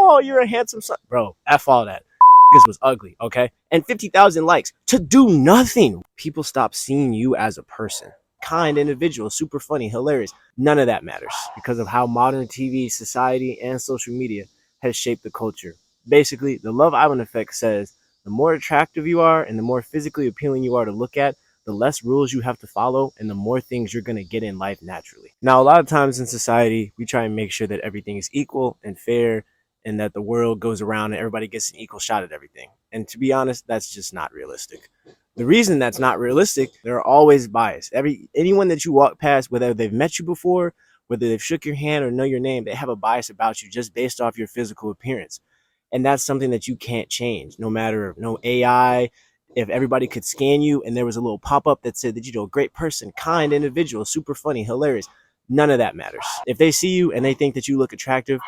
oh, you're a handsome son. Bro, F all that. Was ugly, okay? And 50,000 likes to do nothing. People stop seeing you as a person. Kind individual, super funny, hilarious. None of that matters because of how modern TV, society, and social media has shaped the culture. Basically, the Love Island effect says the more attractive you are and the more physically appealing you are to look at, the less rules you have to follow and the more things you're going to get in life naturally. Now, a lot of times in society, we try and make sure that everything is equal and fair and that the world goes around and everybody gets an equal shot at everything. And to be honest, that's just not realistic. The reason that's not realistic, there are always bias. Anyone that you walk past, whether they've met you before, whether they've shook your hand or know your name, they have a bias about you just based off your physical appearance. And that's something that you can't change, no matter no AI. If everybody could scan you and there was a little pop-up that said that you're a great person, kind individual, super funny, hilarious, none of that matters. If they see you and they think that you look attractive,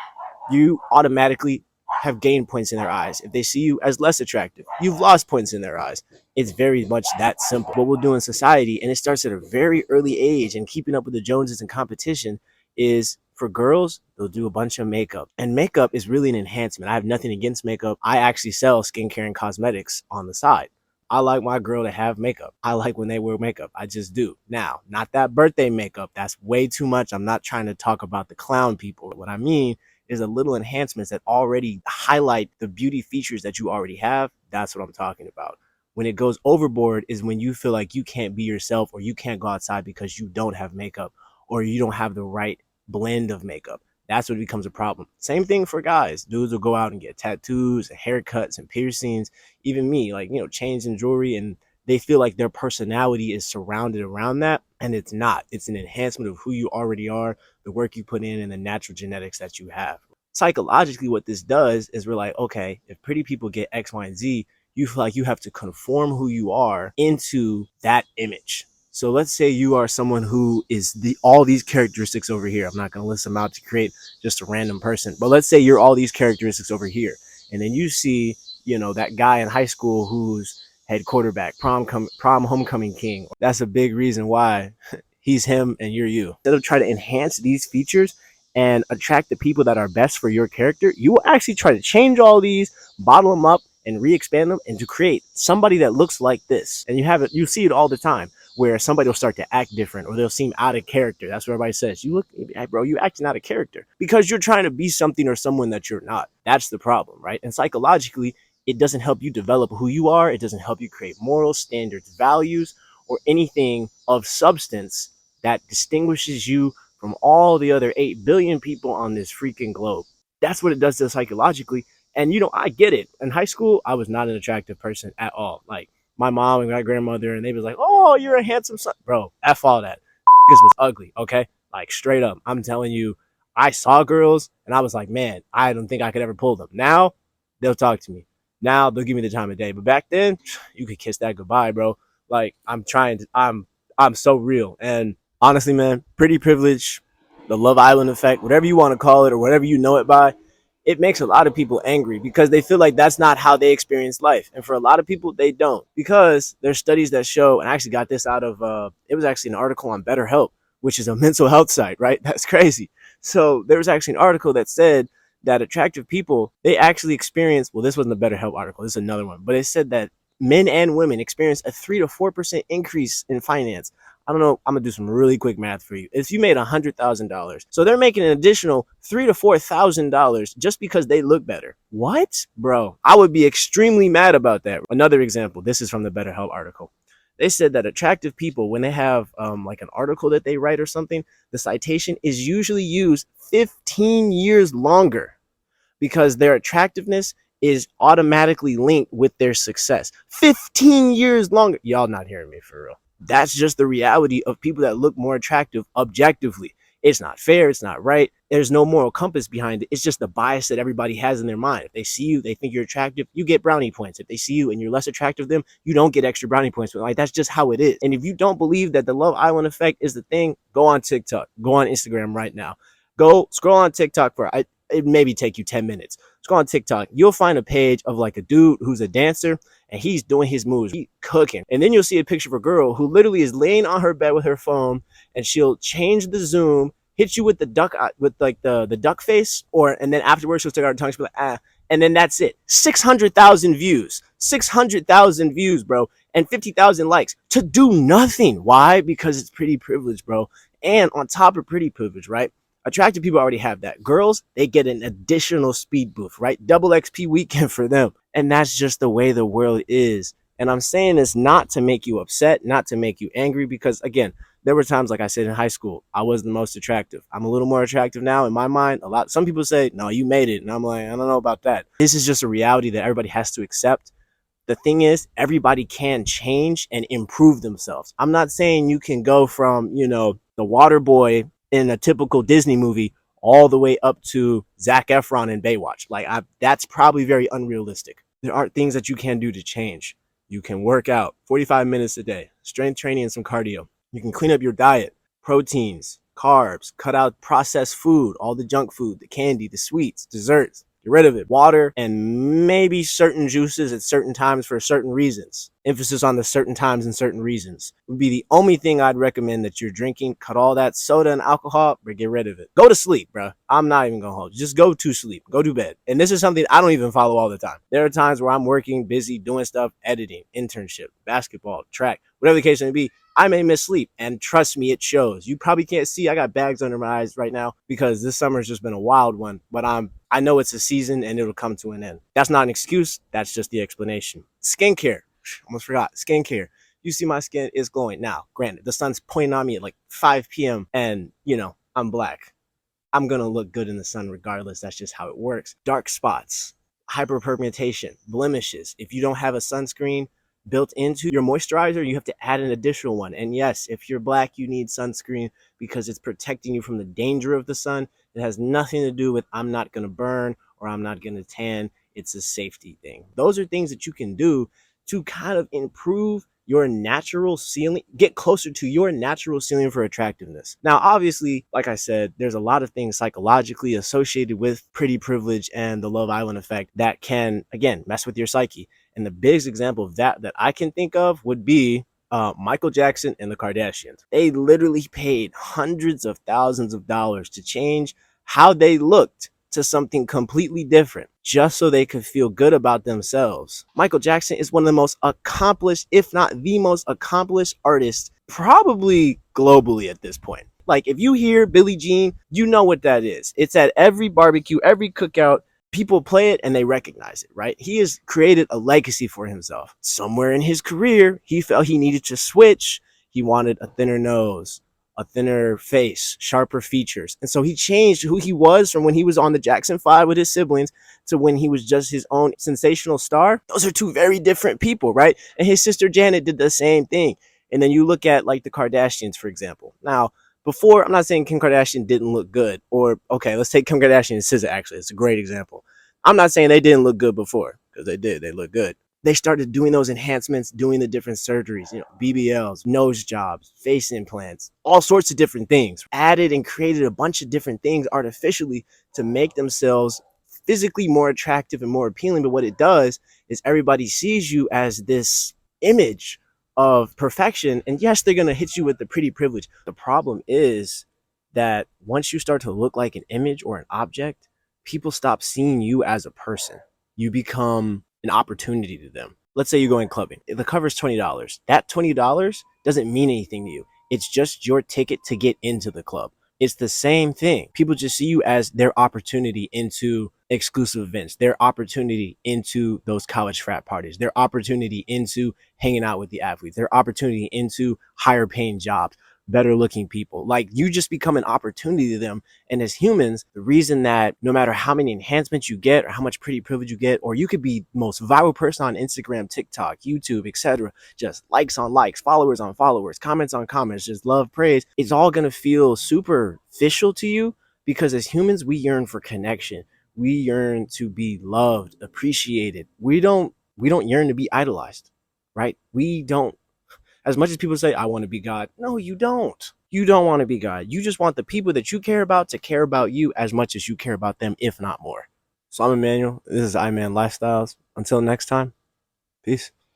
you automatically have gained points in their eyes. If they see you as less attractive, you've lost points in their eyes. It's very much that simple. What we'll do in society, and it starts at a very early age, and keeping up with the Joneses and competition, is for girls, they'll do a bunch of makeup. And makeup is really an enhancement. I have nothing against makeup. I actually sell skincare and cosmetics on the side. I like my girl to have makeup. I like when they wear makeup. I just do. Now, not that birthday makeup. That's way too much. I'm not trying to talk about the clown people. What I mean is a little enhancements that already highlight the beauty features that you already have. That's what I'm talking about. When it goes overboard is when you feel like you can't be yourself or you can't go outside because you don't have makeup or you don't have the right blend of makeup. That's what becomes a problem. Same thing for guys. Dudes will go out and get tattoos and haircuts and piercings. Even me, like, chains and jewelry, and they feel like their personality is surrounded around that. And it's not. It's an enhancement of who you already are, the work you put in, and the natural genetics that you have. Psychologically, what this does is we're like, okay, if pretty people get X, Y, and Z, you feel like you have to conform who you are into that image. So let's say you are someone who is all these characteristics over here. I'm not going to list them out to create just a random person, but let's say you're all these characteristics over here. And then you see, that guy in high school who's head quarterback, prom homecoming king. That's a big reason why he's him and you're you. Instead of trying to enhance these features and attract the people that are best for your character, you will actually try to change all these, bottle them up, and re-expand them, and to create somebody that looks like this. And you see it all the time, where somebody will start to act different or they'll seem out of character. That's what everybody says. You acting out of character because you're trying to be something or someone that you're not. That's the problem, right? And psychologically, it doesn't help you develop who you are. It doesn't help you create morals, standards, values, or anything of substance that distinguishes you from all the other 8 billion people on this freaking globe. That's what it does to us psychologically. And, I get it. In high school, I was not an attractive person at all. Like, my mom and my grandmother, and they was like, oh, you're a handsome son. Bro, F all that. Was ugly, okay? Like, straight up. I'm telling you, I saw girls, and I was like, man, I don't think I could ever pull them. Now, they'll talk to me. Now, they'll give me the time of day. But back then, you could kiss that goodbye, bro. Like, I'm so real. And honestly, man, pretty privilege, the Love Island effect, whatever you want to call it or whatever you know it by, it makes a lot of people angry because they feel like that's not how they experience life. And for a lot of people, they don't, because there's studies that show, and I actually got this out of, it was actually an article on BetterHelp, which is a mental health site, right? That's crazy. So there was actually an article that said that attractive people, they actually experience, well, this wasn't the BetterHelp article, this is another one, but it said that men and women experience a 3 to 4% increase in finance. I don't know. I'm going to do some really quick math for you. If you made $100,000, so they're making an additional $3,000 to $4,000 just because they look better. What? Bro, I would be extremely mad about that. Another example. This is from the BetterHelp article. They said that attractive people, when they have like an article that they write or something, the citation is usually used 15 years longer because their attractiveness is automatically linked with their success. 15 years longer. Y'all not hearing me for real. That's just the reality of people that look more attractive objectively. It's not fair. It's not right. There's no moral compass behind it. It's just the bias that everybody has in their mind. If they see you, they think you're attractive, you get brownie points. If they see you and you're less attractive to them, you don't get extra brownie points. But like, that's just how it is. And if you don't believe that the Love Island effect is the thing, go on TikTok, go on Instagram right now. Go scroll on TikTok it maybe take you 10 minutes. Scroll on TikTok. You'll find a page of like a dude who's a dancer and he's doing his moves. He's cooking. And then you'll see a picture of a girl who literally is laying on her bed with her phone, and she'll change the zoom hit you with the duck, with like the duck face, and then afterwards she'll stick out her tongue, she'll be like, ah, and then that's it. 600,000 views, 600,000 views, bro, and 50,000 likes to do nothing. Why? Because it's pretty privilege, bro. And on top of pretty privilege, right? Attractive people already have that. Girls, they get an additional speed boost, right? Double XP weekend for them. And that's just the way the world is. And I'm saying this not to make you upset, not to make you angry, because again, there were times, like I said, in high school, I was the most attractive. I'm a little more attractive now in my mind. Some people say, no, you made it. And I'm like, I don't know about that. This is just a reality that everybody has to accept. The thing is, everybody can change and improve themselves. I'm not saying you can go from, the water boy in a typical Disney movie all the way up to Zac Efron in Baywatch. That's probably very unrealistic. There are things that you can do to change. You can work out 45 minutes a day, strength training and some cardio. You can clean up your diet, proteins, carbs, cut out processed food, all the junk food, the candy, the sweets, desserts. Get rid of it. Water and maybe certain juices at certain times for certain reasons. Emphasis on the certain times and certain reasons would be the only thing I'd recommend that you're drinking. Cut all that soda and alcohol, but get rid of it. Go to sleep, bro. I'm not even going to hold you. Just go to sleep. Go to bed. And this is something I don't even follow all the time. There are times where I'm working, busy, doing stuff, editing, internship, basketball, track, whatever the case may be. I may miss sleep, and trust me, it shows. You probably can't see. I got bags under my eyes right now because this summer's just been a wild one, but I know it's a season and it'll come to an end. That's not an excuse. That's just the explanation. Skincare. Almost forgot. Skincare. You see my skin is glowing. Now, granted, the sun's pointing on me at like 5 p.m. and, I'm black. I'm going to look good in the sun regardless. That's just how it works. Dark spots, hyperpigmentation, blemishes. If you don't have a sunscreen built into your moisturizer, you have to add an additional one. And yes, if you're black, you need sunscreen because it's protecting you from the danger of the sun. It has nothing to do with I'm not going to burn or I'm not going to tan. It's a safety thing. Those are things that you can do to kind of improve your natural ceiling, get closer to your natural ceiling for attractiveness. Now, obviously, like I said, there's a lot of things psychologically associated with pretty privilege and the Love Island effect that can, again, mess with your psyche. And the biggest example of that I can think of would be Michael Jackson and the Kardashians. They literally paid hundreds of thousands of dollars to change how they looked to something completely different just so they could feel good about themselves. Michael Jackson is one of the most accomplished, if not the most accomplished artist, probably globally at this point. Like if you hear Billie Jean, you know what that is. It's at every barbecue, every cookout. People play it and they recognize it, right? He has created a legacy for himself. Somewhere in his career, he felt he needed to switch. He wanted a thinner nose, a thinner face, sharper features. And so he changed who he was from when he was on the Jackson 5 with his siblings to when he was just his own sensational star. Those are two very different people, right? And his sister Janet did the same thing. And then you look at like the Kardashians, for example. Now, before, I'm not saying Kim Kardashian didn't look good, or okay, let's take Kim Kardashian and SZA. Actually, it's a great example. I'm not saying they didn't look good before, because they did. They look good. They started doing those enhancements, doing the different surgeries, BBLs, nose jobs, face implants, all sorts of different things. Added and created a bunch of different things artificially to make themselves physically more attractive and more appealing. But what it does is everybody sees you as this image of perfection. And yes, they're going to hit you with the pretty privilege. The problem is that once you start to look like an image or an object, people stop seeing you as a person. You become an opportunity to them. Let's say you're going clubbing. The cover's $20. That $20 doesn't mean anything to you. It's just your ticket to get into the club. It's the same thing. People just see you as their opportunity into exclusive events, their opportunity into those college frat parties, their opportunity into hanging out with the athletes, their opportunity into higher paying jobs, better looking people. Like you just become an opportunity to them. And as humans, the reason that no matter how many enhancements you get or how much pretty privilege you get, or you could be most viral person on Instagram, TikTok, YouTube, etc., just likes on likes, followers on followers, comments on comments, just love, praise, it's all going to feel superficial to you because as humans, we yearn for connection. We yearn to be loved, appreciated. We don't yearn to be idolized, right? We don't. As much as people say, I want to be God. No, you don't. You don't want to be God. You just want the people that you care about to care about you as much as you care about them, if not more. So I'm Emmanuel. This is iMan Lifestyles. Until next time, peace.